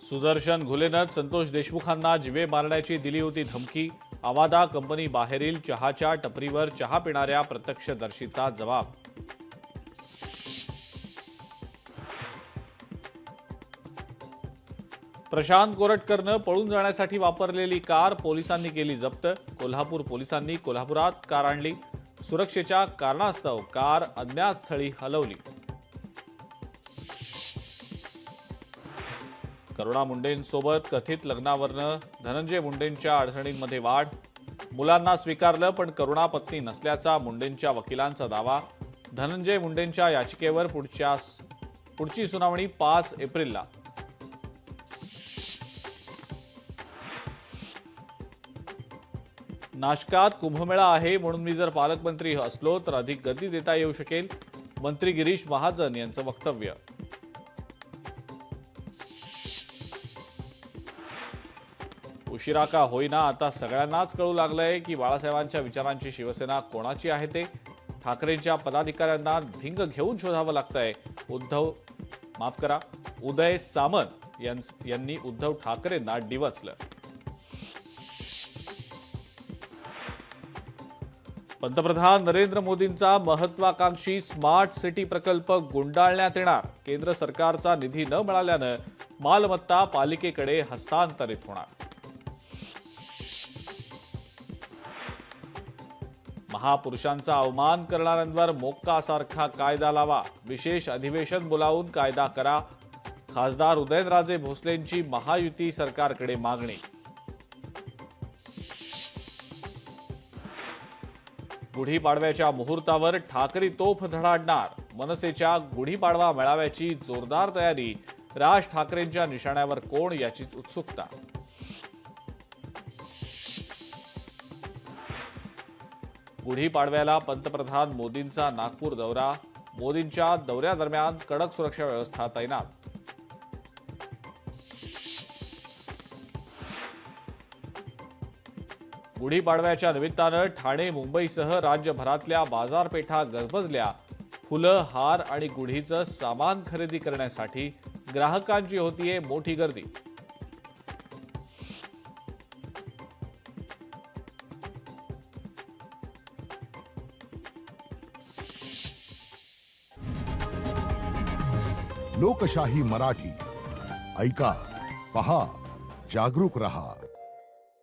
सुदर्शन घुलेनंच संतोष देशमुखांना जीवे मारण्याची दिली होती धमकी। आवादा कंपनी बाहेरील चहाच्या टपरीवर चहा पिणाऱ्या प्रत्यक्षदर्शीचा जबाब। प्रशांत कोरटकरनं पळून जाण्यासाठी वापरलेली कार पोलिसांनी केली जप्त। कोल्हापूर पोलिसांनी कोल्हापुरात कार आणली। सुरक्षेच्या कारणास्तव कार अज्ञात स्थळी हलवली। करुणा मुंडेंसोबत कथित लग्नावरनं धनंजय मुंडेंच्या अडचणींमध्ये वाढ। मुलांना स्वीकारलं पण करुणा पत्नी नसल्याचा मुंडेंच्या वकिलांचा दावा। धनंजय मुंडेंच्या याचिकेवर पुढची सुनावणी 5 एप्रिलला। नाशकात कुंभमेळा आहे म्हणून मी जर पालकमंत्री असलो तर अधिक गती देता येऊ शकेल, मंत्री गिरीश महाजन यांचं वक्तव्य। उशिरा का होईना आता सगळ्यांनाच कळू लागलंय की बाळासाहेबांच्या विचारांची शिवसेना कोणाची आहे ते। ठाकरेंच्या पदाधिकाऱ्यांना भिंग घेऊन शोधावं लागतंय। उदय सामंत यांनी उद्धव ठाकरेंना डिवचलं। पंतप्रधान नरेंद्र मोदींचा महत्वाकांक्षी स्मार्ट सिटी प्रकल्प गुंडाळण्यात येणार। केंद्र सरकारचा निधी न मिळाल्यानं मालमत्ता पालिकेकडे हस्तांतरित होणार। महापुरुषांचा अवमान करणाऱ्यांवर मोक्कासारखा कायदा लावा। विशेष अधिवेशन बोलावून कायदा करा। खासदार उदयनराजे भोसलेंची महायुती सरकारकडे मागणी। गुढीपाडव्याच्या मुहूर्तावर ठाकरी तोफ धडाडणार। मनसेच्या गुढीपाडवा मेळाव्याची जोरदार तयारी। राज ठाकरेंच्या निशाण्यावर कोण याची उत्सुकता। गुढीपाडव्याला पंतप्रधान मोदींचा नागपूर दौरा। मोदींच्या दौऱ्यादरम्यान कडक सुरक्षा व्यवस्था तैनात। गुढीपाडव्याच्या निमित्तानं ठाणे मुंबईसह राज्यभरातल्या बाजारपेठा गजबजल्या। फुलं, हार आणि गुढीचं सामान खरेदी करण्यासाठी ग्राहकांची होतीये मोठी गर्दी। लोकशाही मराठी ऐका, पहा, जागरूक रहा।